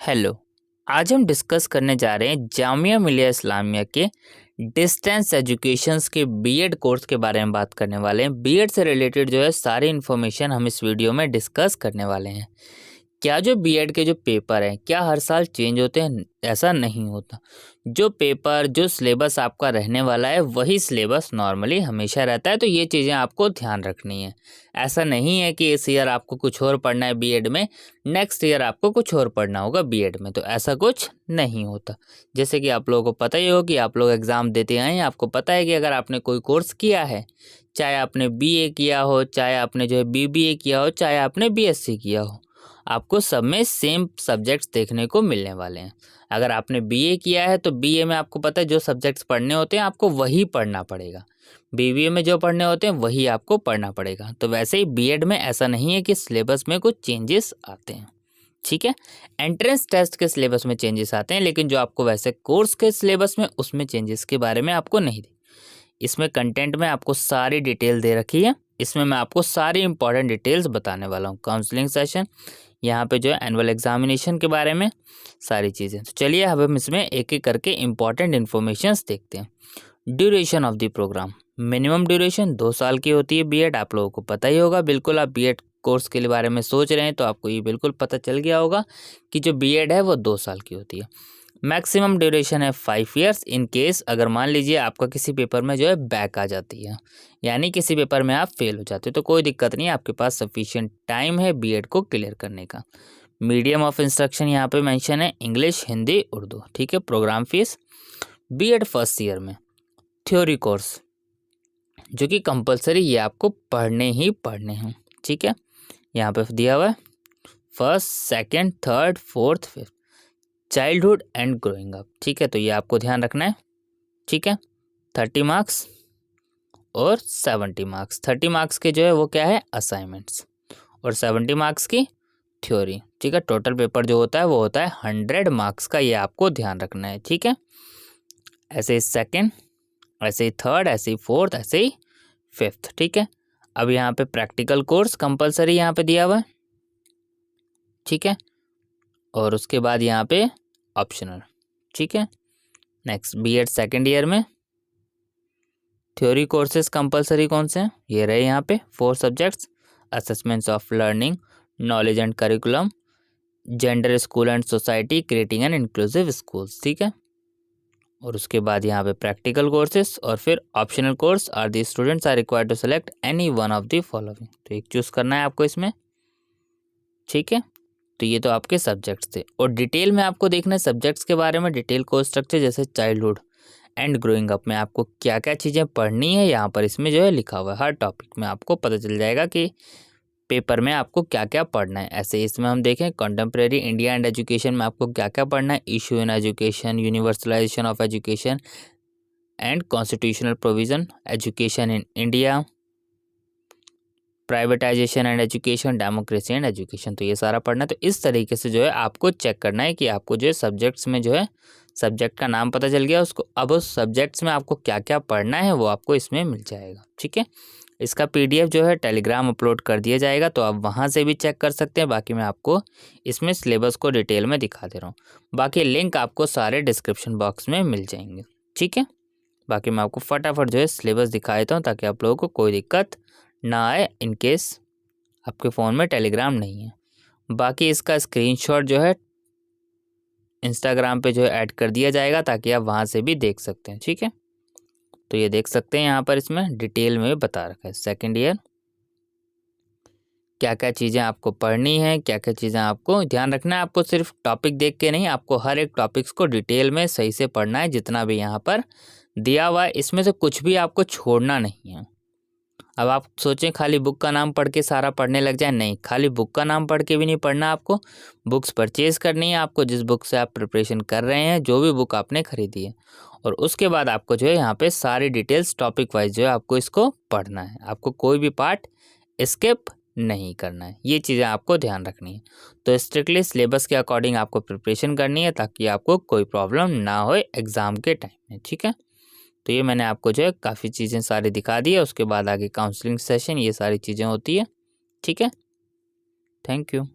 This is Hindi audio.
हेलो। आज हम डिस्कस करने जा रहे हैं जामिया मिलिया इस्लामिया के डिस्टेंस एजुकेशंस के बीएड कोर्स के बारे में बात करने वाले हैं। बीएड से रिलेटेड जो है सारी इन्फॉर्मेशन हम इस वीडियो में डिस्कस करने वाले हैं। क्या जो बीएड के जो पेपर हैं क्या हर साल चेंज होते हैं? ऐसा नहीं होता। जो पेपर जो सिलेबस आपका रहने वाला है वही सिलेबस नॉर्मली हमेशा रहता है, तो ये चीज़ें आपको ध्यान रखनी है। ऐसा नहीं है कि इस ईयर आपको कुछ और पढ़ना है बीएड में, नेक्स्ट ईयर आपको कुछ और पढ़ना होगा बीएड में, तो ऐसा कुछ नहीं होता। जैसे कि आप लोगों को पता ही हो कि आप लोग एग्ज़ाम देते आए हैं, आपको पता है कि अगर आपने कोई कोर्स किया है, चाहे आपने बीए किया हो, चाहे आपने जो है बीबीए किया हो, चाहे आपने बीएससी किया हो, आपको सब में सेम सब्जेक्ट्स देखने को मिलने वाले हैं। अगर आपने बीए किया है तो बीए में आपको पता है जो सब्जेक्ट्स पढ़ने होते हैं आपको वही पढ़ना पड़ेगा। बीबीए में जो पढ़ने होते हैं वही आपको पढ़ना पड़ेगा। तो वैसे ही बीएड में ऐसा नहीं है कि सिलेबस में कुछ चेंजेस आते हैं, ठीक है। एंट्रेंस टेस्ट के सिलेबस में चेंजेस आते हैं, लेकिन जो आपको वैसे कोर्स के सिलेबस में उसमें चेंजेस के बारे में आपको नहीं दी। इसमें कंटेंट में आपको सारी डिटेल दे रखी है। इसमें मैं आपको सारी इंपॉर्टेंट डिटेल्स बताने वाला हूँ। काउंसलिंग सेशन, यहाँ पे जो है एनुअल एग्जामिनेशन के बारे में सारी चीज़ें। तो चलिए अब हम इसमें एक एक करके इंपॉर्टेंट इन्फॉर्मेशंस देखते हैं। Duration of the programme, minimum duration 2 साल की होती है बीएड। आप लोगों को पता ही होगा, बिल्कुल आप बीएड कोर्स के बारे में सोच रहे हैं तो आपको ये बिल्कुल पता चल गया होगा कि जो बीएड है वो 2 साल की होती है। मैक्सिमम ड्यूरेशन है 5 ईयर्स इन केस अगर मान लीजिए आपका किसी पेपर में जो है बैक आ जाती है, यानी किसी पेपर में आप फेल हो जाते हो, तो कोई दिक्कत नहीं है, आपके पास सफिशिएंट टाइम है बीएड को क्लियर करने का। मीडियम ऑफ इंस्ट्रक्शन यहाँ पे मेंशन है इंग्लिश, हिंदी, उर्दू, ठीक है। Programme fees, BEd first year में थ्योरी कोर्स जो कि कंपलसरी ये आपको पढ़ने ही पढ़ने हैं, ठीक है। यहाँ पे दिया हुआ है first, second, third, fourth, fifth, childhood and growing up, ठीक है। तो ये आपको ध्यान रखना है, ठीक है। 30 मार्क्स और 70 मार्क्स। 30 मार्क्स के जो है वो क्या है असाइनमेंट्स, और 70 मार्क्स की थ्योरी, ठीक है। टोटल पेपर जो होता है वो होता है 100 मार्क्स का, ये आपको ध्यान रखना है, ठीक है। ऐसे ही सेकेंड, ऐसे ही थर्ड, ऐसे ही फोर्थ, ऐसे ही फिफ्थ, ठीक है। अब यहाँ पे प्रैक्टिकल कोर्स कंपलसरी यहाँ पे दिया हुआ है, ठीक है। और उसके बाद यहाँ पे ऑप्शनल, ठीक है। नेक्स्ट बीएड सेकेंड ईयर में थ्योरी कोर्सेज कंपलसरी कौन से हैं, ये रहे यहाँ पे 4 subjects, assessments of learning, knowledge and curriculum, gender, school and society, creating and inclusive schools, ठीक है। और उसके बाद यहाँ पे प्रैक्टिकल कोर्सेज और फिर optional course are the students are required to select any one of the following, तो एक चूज करना है आपको इसमें, ठीक है। तो ये तो आपके सब्जेक्ट्स थे, और डिटेल में आपको देखना है सब्जेक्ट्स के बारे में, डिटेल कोर्स स्ट्रक्चर जैसे चाइल्डहुड एंड ग्रोइंग अप में आपको क्या क्या चीज़ें पढ़नी है, यहाँ पर इसमें जो है लिखा हुआ है। हर टॉपिक में आपको पता चल जाएगा कि पेपर में आपको क्या क्या पढ़ना है। ऐसे इसमें हम देखें कंटेम्प्रेरी इंडिया एंड एजुकेशन में आपको क्या क्या पढ़ना है, issue in education, universalization of education and constitutional provision, education in India, privatisation and education, democracy and education, तो ये सारा पढ़ना है। तो इस तरीके से जो है आपको चेक करना है कि आपको जो है सब्जेक्ट्स में जो है सब्जेक्ट का नाम पता चल गया उसको, अब उस सब्जेक्ट्स में आपको क्या क्या पढ़ना है वो आपको इसमें मिल जाएगा, ठीक है। इसका पीडीएफ जो है टेलीग्राम अपलोड कर दिया जाएगा, तो आप वहाँ से भी चेक कर सकते हैं। बाकी मैं आपको इसमें सिलेबस को डिटेल में दिखा दे रहा हूँ, बाकी लिंक आपको सारे डिस्क्रिप्शन बॉक्स में मिल जाएंगे, ठीक है। बाकी मैं आपको फटाफट जो है सिलेबस दिखा देता हूँ ताकि आप लोगों को कोई दिक्कत ना आए इन केस आपके फ़ोन में टेलीग्राम नहीं है। बाकी इसका स्क्रीनशॉट जो है इंस्टाग्राम पे जो है ऐड कर दिया जाएगा ताकि आप वहाँ से भी देख सकते हैं, ठीक है। तो ये देख सकते हैं यहाँ पर इसमें डिटेल में बता रखा है सेकेंड ईयर क्या क्या चीज़ें आपको पढ़नी है, क्या क्या चीज़ें आपको ध्यान रखना है। आपको सिर्फ टॉपिक देख के नहीं, आपको हर एक टॉपिक्स को डिटेल में सही से पढ़ना है जितना भी यहाँ पर दिया हुआ है। इसमें से कुछ भी आपको छोड़ना नहीं है। अब आप सोचें खाली बुक का नाम पढ़ के सारा पढ़ने लग जाए, नहीं, खाली बुक का नाम पढ़ के भी नहीं पढ़ना, आपको बुक्स परचेज़ करनी है। आपको जिस बुक से आप प्रिपरेशन कर रहे हैं, जो भी बुक आपने खरीदी है, और उसके बाद आपको जो है यहाँ पे सारी डिटेल्स टॉपिक वाइज जो है आपको इसको पढ़ना है। आपको कोई भी पार्ट स्किप नहीं करना है, ये चीज़ें आपको ध्यान रखनी है। तो स्ट्रिक्टली सिलेबस के अकॉर्डिंग आपको प्रिपरेशन करनी है ताकि आपको कोई प्रॉब्लम ना हो एग्ज़ाम के टाइम में, ठीक है। तो ये मैंने आपको जो है काफ़ी चीज़ें सारी दिखा दी है। उसके बाद आगे काउंसलिंग सेशन, ये सारी चीज़ें होती है, ठीक है। Thank you.